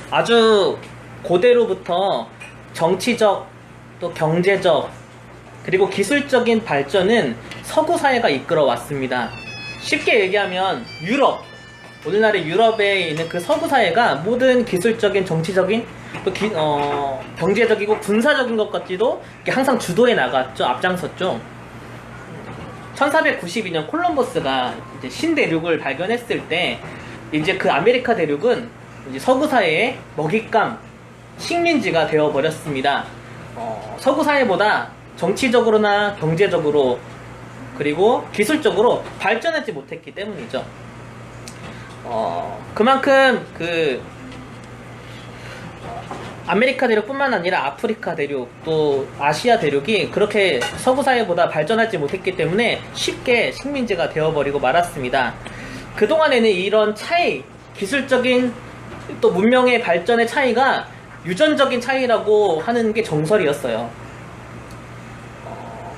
아주 고대로부터 정치적 또 경제적 그리고 기술적인 발전은 서구 사회가 이끌어 왔습니다. 쉽게 얘기하면 유럽, 오늘날의 유럽에 있는 그 서구 사회가 모든 기술적인 정치적인 또 경제적이고 군사적인 것까지도 항상 주도해 나갔죠. 앞장섰죠. 1492년 콜럼버스가 이제 신대륙을 발견했을 때 이제 그 아메리카 대륙은 이제 서구 사회의 먹잇감, 식민지가 되어 버렸습니다. 서구 사회보다 정치적으로나 경제적으로 그리고 기술적으로 발전하지 못했기 때문이죠. 그만큼 아메리카 대륙뿐만 아니라 아프리카 대륙 또 아시아 대륙이 그렇게 서구 사회보다 발전하지 못했기 때문에 쉽게 식민지가 되어버리고 말았습니다. 그동안에는 이런 차이, 기술적인 또 문명의 발전의 차이가 유전적인 차이라고 하는 게 정설이었어요.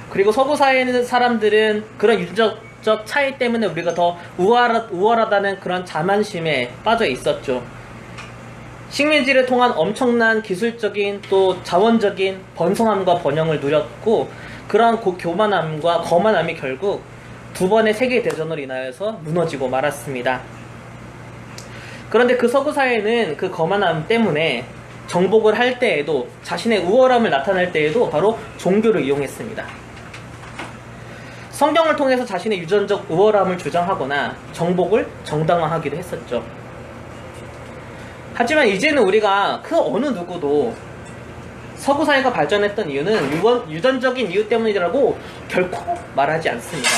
그리고 서구 사회의 사람들은 그런 유전적 차이 때문에 우리가 더 우월하다는 그런 자만심에 빠져 있었죠. 식민지를 통한 엄청난 기술적인 또 자원적인 번성함과 번영을 누렸고 그러한 교만함과 거만함이 결국 두 번의 세계대전으로 인하여서 무너지고 말았습니다. 그런데 그 서구 사회는 그 거만함 때문에 정복을 할 때에도 자신의 우월함을 나타낼 때에도 바로 종교를 이용했습니다. 성경을 통해서 자신의 유전적 우월함을 주장하거나 정복을 정당화하기도 했었죠. 하지만 이제는 우리가 그 어느 누구도 서구 사회가 발전했던 이유는 유전적인 이유 때문이라고 결코 말하지 않습니다.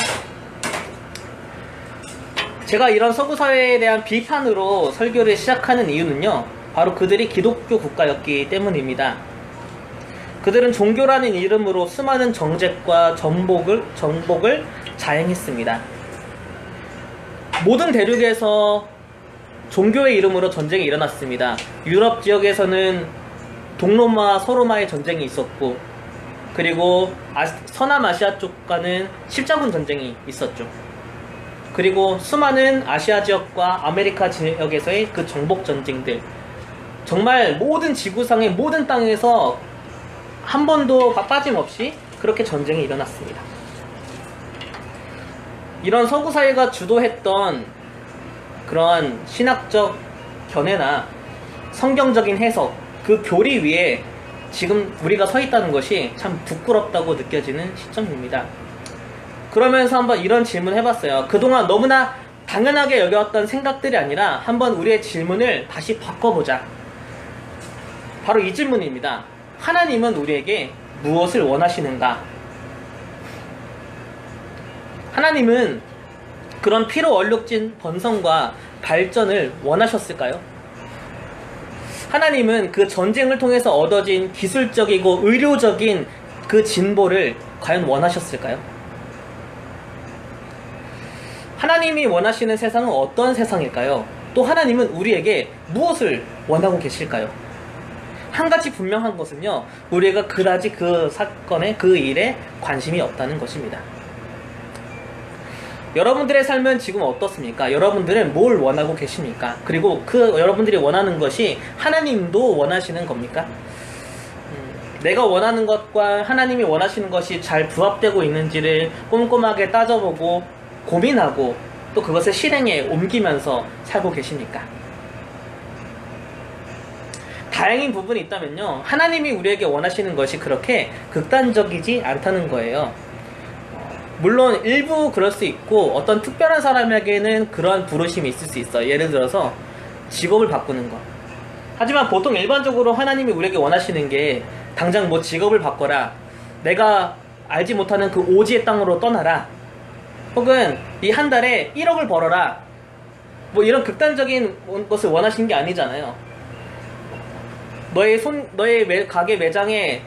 제가 이런 서구 사회에 대한 비판으로 설교를 시작하는 이유는요, 바로 그들이 기독교 국가였기 때문입니다. 그들은 종교라는 이름으로 수많은 정책과 정복을 자행했습니다. 모든 대륙에서 종교의 이름으로 전쟁이 일어났습니다. 유럽 지역에서는 동로마, 서로마의 전쟁이 있었고, 그리고 서남아시아 쪽과는 십자군 전쟁이 있었죠. 그리고 수많은 아시아 지역과 아메리카 지역에서의 그 정복 전쟁들, 정말 모든 지구상의 모든 땅에서 한 번도 빠짐없이 그렇게 전쟁이 일어났습니다. 이런 서구 사회가 주도했던 그런 신학적 견해나 성경적인 해석, 그 교리 위에 지금 우리가 서 있다는 것이 참 부끄럽다고 느껴지는 시점입니다. 그러면서 한번 이런 질문을 해봤어요. 그동안 너무나 당연하게 여겨왔던 생각들이 아니라 한번 우리의 질문을 다시 바꿔보자. 바로 이 질문입니다. 하나님은 우리에게 무엇을 원하시는가? 하나님은 그런 피로 얼룩진 번성과 발전을 원하셨을까요? 하나님은 그 전쟁을 통해서 얻어진 기술적이고 의료적인 그 진보를 과연 원하셨을까요? 하나님이 원하시는 세상은 어떤 세상일까요? 또 하나님은 우리에게 무엇을 원하고 계실까요? 한 가지 분명한 것은요, 우리가 그다지 그 사건에 그 일에 관심이 없다는 것입니다. 여러분들의 삶은 지금 어떻습니까? 여러분들은 뭘 원하고 계십니까? 그리고 그 여러분들이 원하는 것이 하나님도 원하시는 겁니까? 내가 원하는 것과 하나님이 원하시는 것이 잘 부합되고 있는지를 꼼꼼하게 따져보고 고민하고 또 그것을 실행에 옮기면서 살고 계십니까? 다행인 부분이 있다면요, 하나님이 우리에게 원하시는 것이 그렇게 극단적이지 않다는 거예요. 물론 일부 그럴 수 있고 어떤 특별한 사람에게는 그런 부르심이 있을 수 있어요. 예를 들어서 직업을 바꾸는 것. 하지만 보통 일반적으로 하나님이 우리에게 원하시는 게 당장 뭐 직업을 바꿔라, 내가 알지 못하는 그 오지의 땅으로 떠나라, 혹은 이 한 달에 1억을 벌어라, 뭐 이런 극단적인 것을 원하시는 게 아니잖아요. 너의 가게 매장에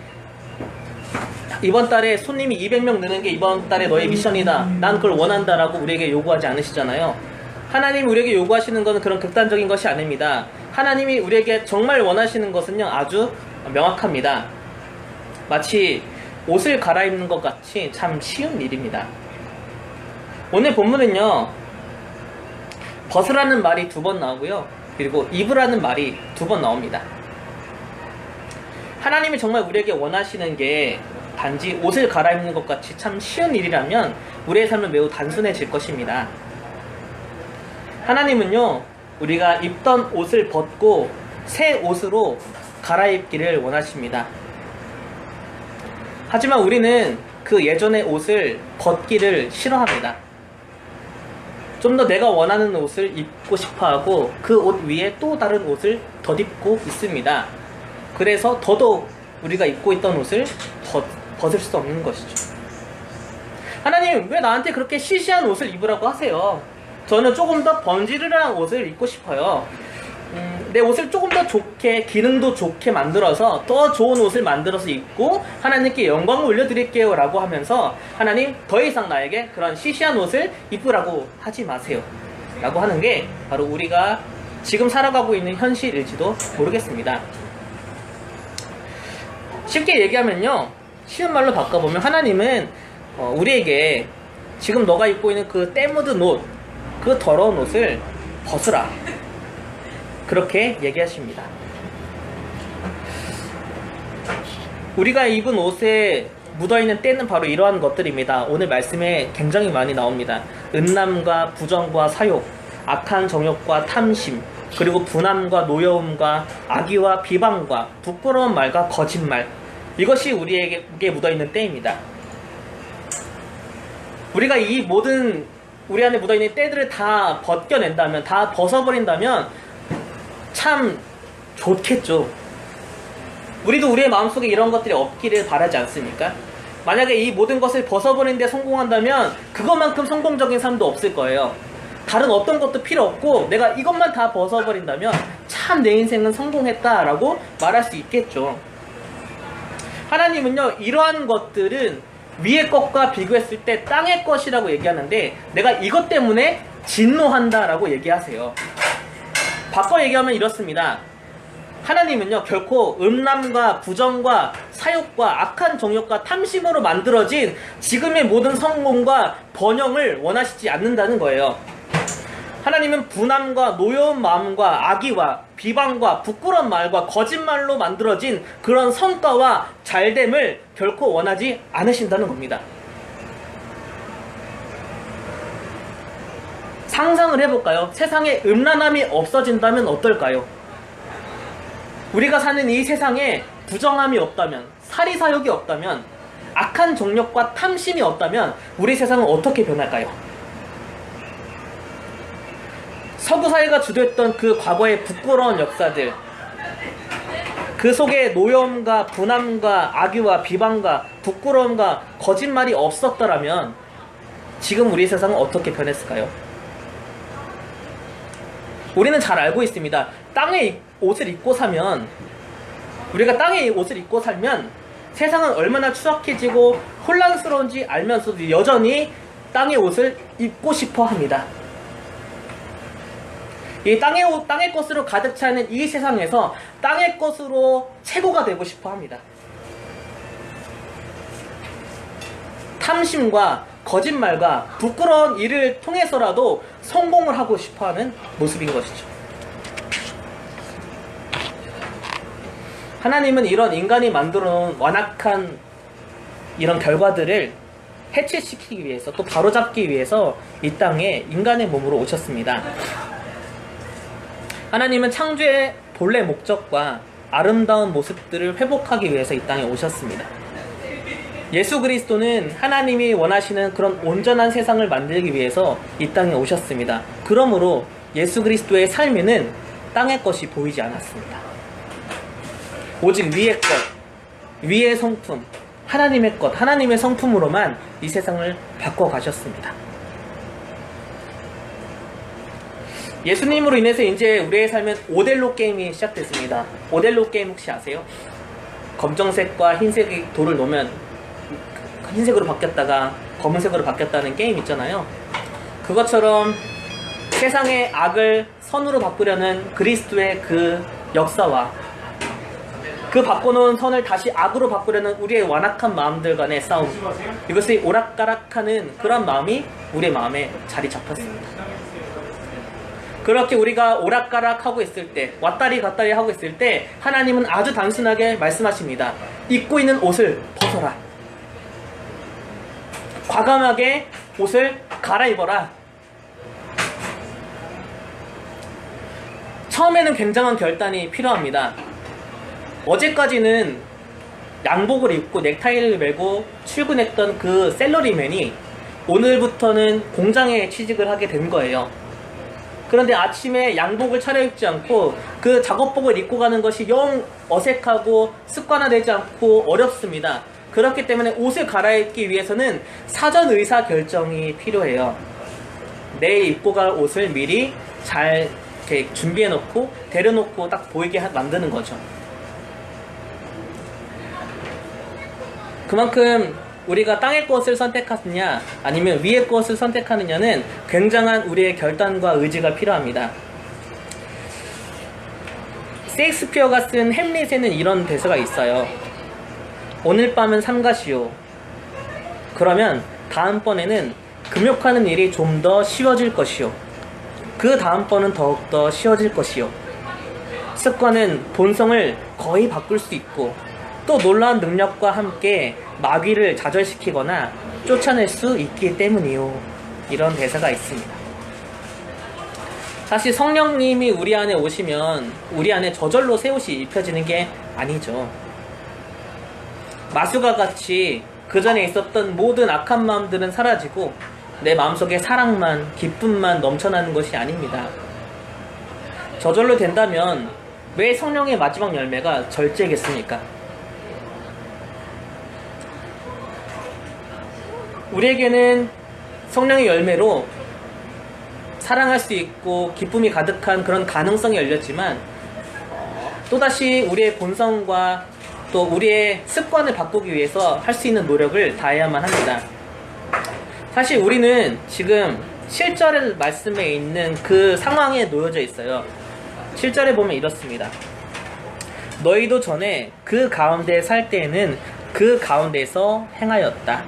이번 달에 손님이 200명 느는 게 이번 달에 너의 미션이다, 난 그걸 원한다라고 우리에게 요구하지 않으시잖아요. 하나님이 우리에게 요구하시는 것은 그런 극단적인 것이 아닙니다. 하나님이 우리에게 정말 원하시는 것은요, 아주 명확합니다. 마치 옷을 갈아입는 것 같이 참 쉬운 일입니다. 오늘 본문은요, 벗으라는 말이 2번 나오고요, 그리고 입으라는 말이 2번 나옵니다. 하나님이 정말 우리에게 원하시는 게 단지 옷을 갈아입는 것 같이 참 쉬운 일이라면 우리의 삶은 매우 단순해질 것입니다. 하나님은요, 우리가 입던 옷을 벗고 새 옷으로 갈아입기를 원하십니다. 하지만 우리는 그 예전의 옷을 벗기를 싫어합니다. 좀 더 내가 원하는 옷을 입고 싶어하고 그 옷 위에 또 다른 옷을 덧입고 있습니다. 그래서 더더욱 우리가 입고 있던 옷을 벗을 수 없는 것이죠. 하나님, 왜 나한테 그렇게 시시한 옷을 입으라고 하세요? 저는 조금 더 번지르르한 옷을 입고 싶어요. 내 옷을 조금 더 좋게, 기능도 좋게 만들어서 더 좋은 옷을 만들어서 입고 하나님께 영광을 올려드릴게요 라고 하면서, 하나님, 더 이상 나에게 그런 시시한 옷을 입으라고 하지 마세요 라고 하는 게 바로 우리가 지금 살아가고 있는 현실일지도 모르겠습니다. 쉽게 얘기하면요, 쉬운 말로 바꿔보면 하나님은 우리에게 지금 너가 입고 있는 그 때 묻은 옷, 그 더러운 옷을 벗으라, 그렇게 얘기하십니다. 우리가 입은 옷에 묻어있는 때는 바로 이러한 것들입니다. 오늘 말씀에 굉장히 많이 나옵니다. 음란과 부정과 사욕, 악한 정욕과 탐심, 그리고 분함과 노여움과 악의와 비방과 부끄러운 말과 거짓말, 이것이 우리에게 묻어있는 때입니다. 우리가 이 모든 우리 안에 묻어있는 때들을 다 벗겨낸다면, 다 벗어버린다면 참 좋겠죠. 우리도 우리의 마음속에 이런 것들이 없기를 바라지 않습니까? 만약에 이 모든 것을 벗어버리는 데 성공한다면 그것만큼 성공적인 삶도 없을 거예요. 다른 어떤 것도 필요 없고 내가 이것만 다 벗어버린다면 참 내 인생은 성공했다라고 말할 수 있겠죠. 하나님은요, 이러한 것들은 위의 것과 비교했을 때 땅의 것이라고 얘기하는데, 내가 이것 때문에 진노한다라고 얘기하세요. 바꿔 얘기하면 이렇습니다. 하나님은요, 결코 음란과 부정과 사욕과 악한 정욕과 탐심으로 만들어진 지금의 모든 성공과 번영을 원하시지 않는다는 거예요. 하나님은 분함과 노여운 마음과 악의와 비방과 부끄러운 말과 거짓말로 만들어진 그런 성과와 잘됨을 결코 원하지 않으신다는 겁니다. 상상을 해볼까요? 세상에 음란함이 없어진다면 어떨까요? 우리가 사는 이 세상에 부정함이 없다면, 사리사욕이 없다면, 악한 정욕과 탐심이 없다면 우리 세상은 어떻게 변할까요? 서구 사회가 주도했던 그 과거의 부끄러운 역사들, 그 속에 노여움과 분함과 악의와 비방과 부끄러움과 거짓말이 없었더라면 지금 우리 세상은 어떻게 변했을까요? 우리는 잘 알고 있습니다. 땅의 옷을 입고 사면, 우리가 땅의 옷을 입고 살면 세상은 얼마나 추악해지고 혼란스러운지 알면서도 여전히 땅의 옷을 입고 싶어 합니다. 이 땅의 것으로 가득 차 있는 이 세상에서 땅의 것으로 최고가 되고 싶어 합니다. 탐심과 거짓말과 부끄러운 일을 통해서라도 성공을 하고 싶어 하는 모습인 것이죠. 하나님은 이런 인간이 만들어 놓은 완악한 이런 결과들을 해체시키기 위해서, 또 바로잡기 위해서 이 땅에 인간의 몸으로 오셨습니다. 하나님은 창조의 본래 목적과 아름다운 모습들을 회복하기 위해서 이 땅에 오셨습니다. 예수 그리스도는 하나님이 원하시는 그런 온전한 세상을 만들기 위해서 이 땅에 오셨습니다. 그러므로 예수 그리스도의 삶에는 땅의 것이 보이지 않았습니다. 오직 위의 것, 위의 성품, 하나님의 것, 하나님의 성품으로만 이 세상을 바꿔가셨습니다. 예수님으로 인해서 이제 우리의 삶엔 오델로 게임이 시작됐습니다. 오델로 게임 혹시 아세요? 검정색과 흰색의 돌을 놓으면 흰색으로 바뀌었다가 검은색으로 바뀌었다는 게임 있잖아요. 그것처럼 세상의 악을 선으로 바꾸려는 그리스도의 그 역사와 그 바꿔놓은 선을 다시 악으로 바꾸려는 우리의 완악한 마음들 간의 싸움, 이것이 오락가락하는 그런 마음이 우리의 마음에 자리 잡혔습니다. 그렇게 우리가 오락가락 하고 있을 때, 왔다리 갔다리 하고 있을 때 하나님은 아주 단순하게 말씀하십니다. 입고 있는 옷을 벗어라. 과감하게 옷을 갈아입어라. 처음에는 굉장한 결단이 필요합니다. 어제까지는 양복을 입고 넥타이를 메고 출근했던 그 샐러리맨이 오늘부터는 공장에 취직을 하게 된 거예요. 그런데 아침에 양복을 차려입지 않고 그 작업복을 입고 가는 것이 영 어색하고 습관화되지 않고 어렵습니다. 그렇기 때문에 옷을 갈아입기 위해서는 사전 의사 결정이 필요해요. 내일 입고 갈 옷을 미리 잘 이렇게 준비해 놓고 데려놓고 딱 보이게 만드는 거죠. 그만큼 우리가 땅의 것을 선택하느냐 아니면 위의 것을 선택하느냐는 굉장한 우리의 결단과 의지가 필요합니다. 셰익스피어가 쓴 햄릿에는 이런 대사가 있어요. 오늘 밤은 삼가시오. 그러면 다음번에는 금욕하는 일이 좀 더 쉬워질 것이요. 그 다음번은 더욱더 쉬워질 것이요. 습관은 본성을 거의 바꿀 수 있고 또 놀라운 능력과 함께 마귀를 좌절시키거나 쫓아낼 수 있기 때문이요. 이런 대사가 있습니다. 사실 성령님이 우리 안에 오시면 우리 안에 저절로 새 옷이 입혀지는 게 아니죠. 마술과 같이 그 전에 있었던 모든 악한 마음들은 사라지고 내 마음속에 사랑만 기쁨만 넘쳐나는 것이 아닙니다. 저절로 된다면 왜 성령의 마지막 열매가 절제겠습니까? 우리에게는 성령의 열매로 사랑할 수 있고 기쁨이 가득한 그런 가능성이 열렸지만 또다시 우리의 본성과 또 우리의 습관을 바꾸기 위해서 할 수 있는 노력을 다해야만 합니다. 사실 우리는 지금 7절 말씀에 있는 그 상황에 놓여져 있어요. 7절에 보면 이렇습니다. 너희도 전에 그 가운데 살 때에는 그 가운데서 행하였다.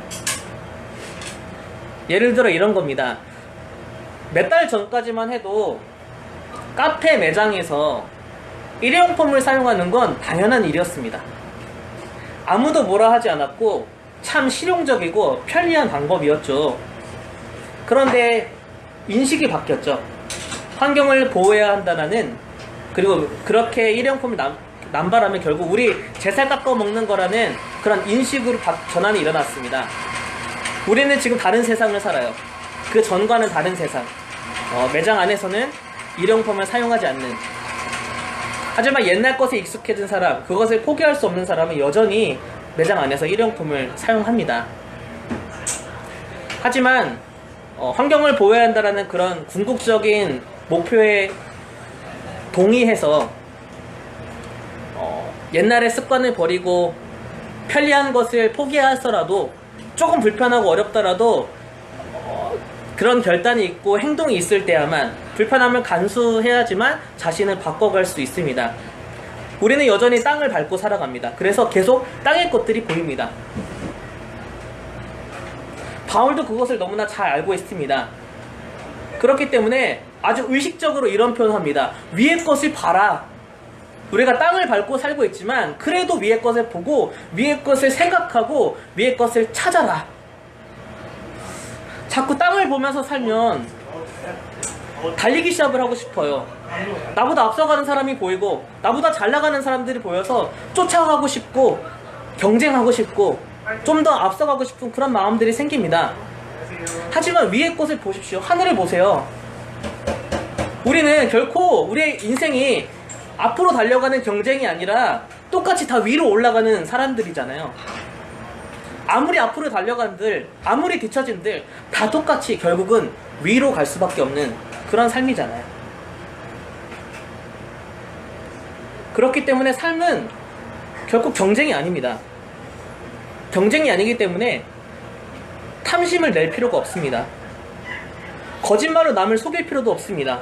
예를 들어 이런 겁니다. 몇 달 전까지만 해도 카페 매장에서 일회용품을 사용하는 건 당연한 일이었습니다. 아무도 뭐라 하지 않았고 참 실용적이고 편리한 방법이었죠. 그런데 인식이 바뀌었죠. 환경을 보호해야 한다는, 그리고 그렇게 일회용품을 남발하면 결국 우리 제살 깎아 먹는 거라는 그런 인식으로 전환이 일어났습니다. 우리는 지금 다른 세상을 살아요. 그 전과는 다른 세상. 매장 안에서는 일회용품을 사용하지 않는, 하지만 옛날 것에 익숙해진 사람, 그것을 포기할 수 없는 사람은 여전히 매장 안에서 일회용품을 사용합니다. 하지만 환경을 보호해야 한다는 그런 궁극적인 목표에 동의해서 옛날의 습관을 버리고 편리한 것을 포기하더라도 조금 불편하고 어렵더라도 그런 결단이 있고 행동이 있을 때야만 불편함을 간수해야지만 자신을 바꿔갈 수 있습니다. 우리는 여전히 땅을 밟고 살아갑니다. 그래서 계속 땅의 것들이 보입니다. 바울도 그것을 너무나 잘 알고 있습니다. 그렇기 때문에 아주 의식적으로 이런 표현을 합니다. 위의 것을 봐라. 우리가 땅을 밟고 살고 있지만 그래도 위의 것을 보고 위의 것을 생각하고 위의 것을 찾아라. 자꾸 땅을 보면서 살면 달리기 시합을 하고 싶어요. 나보다 앞서가는 사람이 보이고 나보다 잘 나가는 사람들이 보여서 쫓아가고 싶고 경쟁하고 싶고 좀 더 앞서가고 싶은 그런 마음들이 생깁니다. 하지만 위의 것을 보십시오. 하늘을 보세요. 우리는 결코 우리의 인생이 앞으로 달려가는 경쟁이 아니라 똑같이 다 위로 올라가는 사람들이잖아요. 아무리 앞으로 달려간들, 아무리 뒤처진들 다 똑같이 결국은 위로 갈 수밖에 없는 그런 삶이잖아요. 그렇기 때문에 삶은 결국 경쟁이 아닙니다. 경쟁이 아니기 때문에 탐심을 낼 필요가 없습니다. 거짓말로 남을 속일 필요도 없습니다.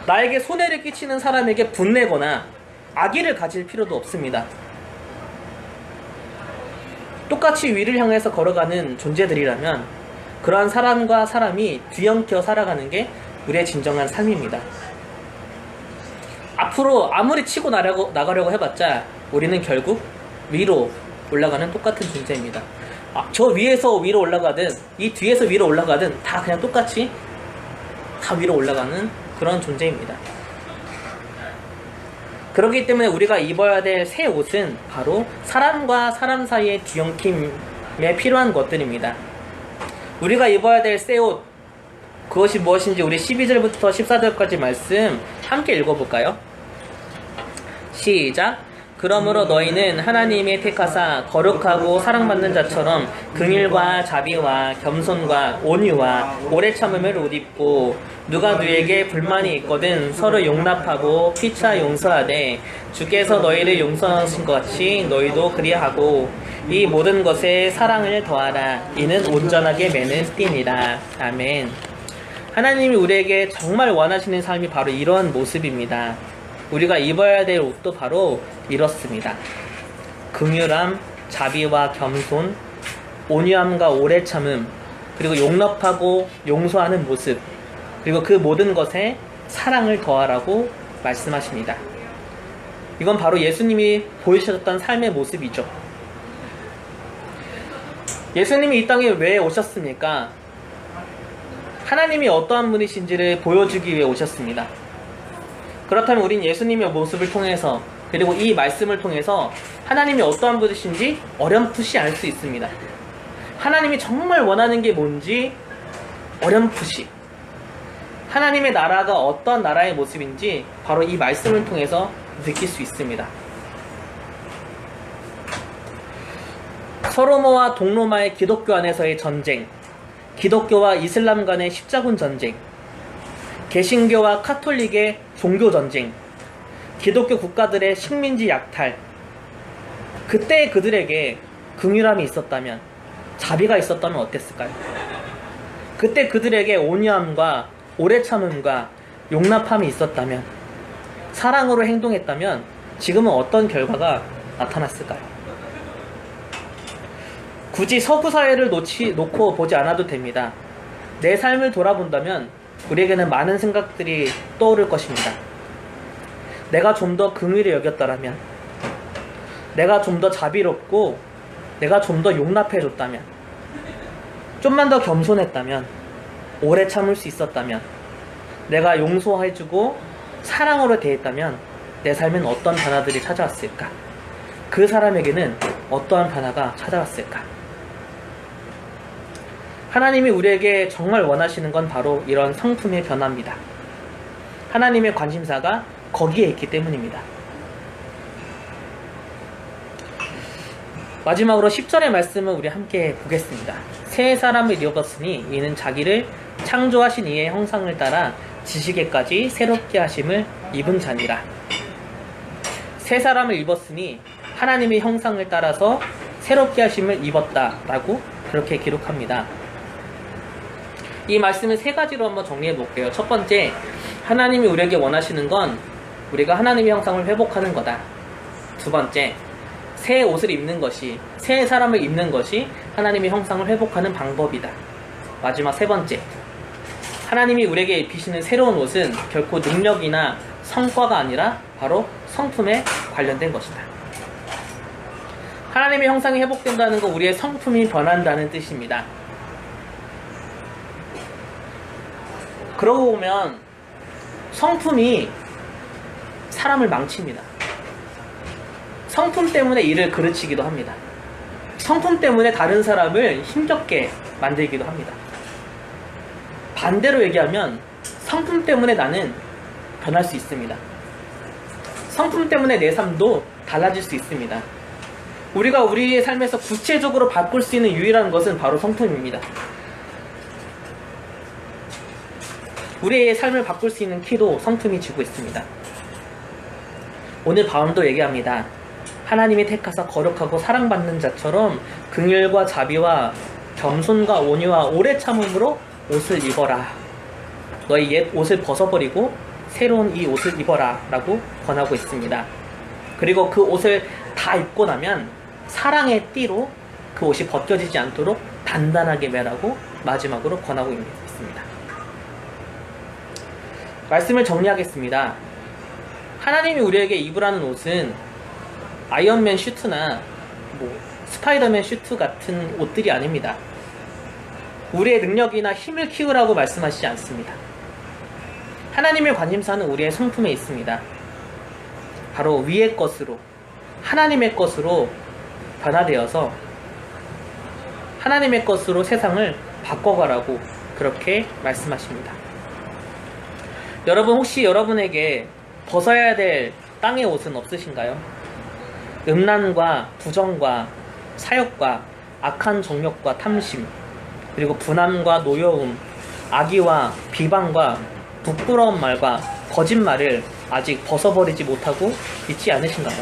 나에게 손해를 끼치는 사람에게 분내거나 악의를 가질 필요도 없습니다. 똑같이 위를 향해서 걸어가는 존재들이라면 그러한 사람과 사람이 뒤엉켜 살아가는 게 우리의 진정한 삶입니다. 앞으로 아무리 치고 나가려고 해봤자 우리는 결국 위로 올라가는 똑같은 존재입니다. 저 위에서 위로 올라가든 이 뒤에서 위로 올라가든 다 그냥 똑같이 다 위로 올라가는 그런 존재입니다. 그렇기 때문에 우리가 입어야 될 새 옷은 바로 사람과 사람 사이의 뒤엉킴에 필요한 것들입니다. 우리가 입어야 될 새 옷, 그것이 무엇인지 우리 12절부터 14절까지 말씀 함께 읽어볼까요? 시작. 그러므로 너희는 하나님의 택하사 거룩하고 사랑받는 자처럼 긍휼과 자비와 겸손과 온유와 오래 참음을 옷 입고 누가 누에게 불만이 있거든 서로 용납하고 피차 용서하되 주께서 너희를 용서하신 것 같이 너희도 그리하고 이 모든 것에 사랑을 더하라. 이는 온전하게 매는 띠니라. 아멘. 하나님이 우리에게 정말 원하시는 삶이 바로 이런 모습입니다. 우리가 입어야 될 옷도 바로 이렇습니다. 긍휼함, 자비와 겸손, 온유함과 오래 참음, 그리고 용납하고 용서하는 모습, 그리고 그 모든 것에 사랑을 더하라고 말씀하십니다. 이건 바로 예수님이 보여주셨던 삶의 모습이죠. 예수님이 이 땅에 왜 오셨습니까? 하나님이 어떠한 분이신지를 보여주기 위해 오셨습니다. 그렇다면 우린 예수님의 모습을 통해서 그리고 이 말씀을 통해서 하나님이 어떠한 분이신지 어렴풋이 알 수 있습니다. 하나님이 정말 원하는 게 뭔지 어렴풋이, 하나님의 나라가 어떤 나라의 모습인지 바로 이 말씀을 통해서 느낄 수 있습니다. 서로모와 동로마의 기독교 안에서의 전쟁, 기독교와 이슬람 간의 십자군 전쟁, 개신교와 카톨릭의 종교 전쟁, 기독교 국가들의 식민지 약탈, 그때 그들에게 긍휼함이 있었다면, 자비가 있었다면 어땠을까요? 그때 그들에게 온유함과 오래 참음과 용납함이 있었다면, 사랑으로 행동했다면 지금은 어떤 결과가 나타났을까요? 굳이 서구 사회를 놓고 보지 않아도 됩니다. 내 삶을 돌아본다면 우리에게는 많은 생각들이 떠오를 것입니다. 내가 좀 더 긍휼히 여겼더라면, 내가 좀 더 자비롭고 내가 좀 더 용납해줬다면, 좀만 더 겸손했다면, 오래 참을 수 있었다면, 내가 용서해주고 사랑으로 대했다면 내 삶엔 어떤 변화들이 찾아왔을까? 그 사람에게는 어떠한 변화가 찾아왔을까? 하나님이 우리에게 정말 원하시는 건 바로 이런 성품의 변화입니다. 하나님의 관심사가 거기에 있기 때문입니다. 마지막으로 10절의 말씀을 우리 함께 보겠습니다. 새 사람을 입었으니 이는 자기를 창조하신 이의 형상을 따라 지식에까지 새롭게 하심을 입은 자니라. 새 사람을 입었으니 하나님의 형상을 따라서 새롭게 하심을 입었다라고 그렇게 기록합니다. 이 말씀을 세 가지로 한번 정리해 볼게요. 첫 번째, 하나님이 우리에게 원하시는 건 우리가 하나님의 형상을 회복하는 거다. 두 번째, 새 옷을 입는 것이, 새 사람을 입는 것이 하나님의 형상을 회복하는 방법이다. 마지막 세 번째, 하나님이 우리에게 입히시는 새로운 옷은 결코 능력이나 성과가 아니라 바로 성품에 관련된 것이다. 하나님의 형상이 회복된다는 건 우리의 성품이 변한다는 뜻입니다. 그러고 보면 성품이 사람을 망칩니다. 성품 때문에 일을 그르치기도 합니다. 성품 때문에 다른 사람을 힘겹게 만들기도 합니다. 반대로 얘기하면 성품 때문에 나는 변할 수 있습니다. 성품 때문에 내 삶도 달라질 수 있습니다. 우리가 우리의 삶에서 구체적으로 바꿀 수 있는 유일한 것은 바로 성품입니다. 우리의 삶을 바꿀 수 있는 키도 성품이 쥐고 있습니다. 오늘 바울도 얘기합니다. 하나님이 택하사 거룩하고 사랑받는 자처럼 긍휼과 자비와 겸손과 온유와 오래 참음으로 옷을 입어라. 너희 옛 옷을 벗어버리고 새로운 이 옷을 입어라 라고 권하고 있습니다. 그리고 그 옷을 다 입고 나면 사랑의 띠로 그 옷이 벗겨지지 않도록 단단하게 매라고 마지막으로 권하고 있습니다. 말씀을 정리하겠습니다. 하나님이 우리에게 입으라는 옷은 아이언맨 슈트나 스파이더맨 슈트 같은 옷들이 아닙니다. 우리의 능력이나 힘을 키우라고 말씀하시지 않습니다. 하나님의 관심사는 우리의 성품에 있습니다. 바로 위의 것으로, 하나님의 것으로 변화되어서 하나님의 것으로 세상을 바꿔가라고 그렇게 말씀하십니다. 여러분, 혹시 여러분에게 벗어야 될 땅의 옷은 없으신가요? 음란과 부정과 사욕과 악한 정욕과 탐심, 그리고 분함과 노여움, 악의와 비방과 부끄러운 말과 거짓말을 아직 벗어버리지 못하고 있지 않으신가요?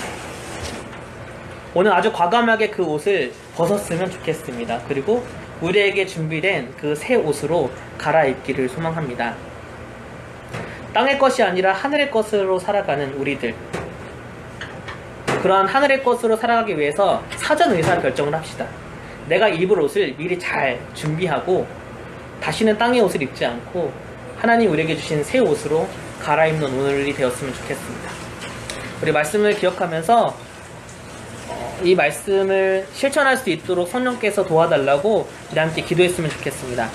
오늘 아주 과감하게 그 옷을 벗었으면 좋겠습니다. 그리고 우리에게 준비된 그 새 옷으로 갈아입기를 소망합니다. 땅의 것이 아니라 하늘의 것으로 살아가는 우리들, 그러한 하늘의 것으로 살아가기 위해서 사전 의사 결정을 합시다. 내가 입을 옷을 미리 잘 준비하고 다시는 땅의 옷을 입지 않고 하나님 우리에게 주신 새 옷으로 갈아입는 오늘이 되었으면 좋겠습니다. 우리 말씀을 기억하면서 이 말씀을 실천할 수 있도록 성령께서 도와달라고 우리 함께 기도했으면 좋겠습니다.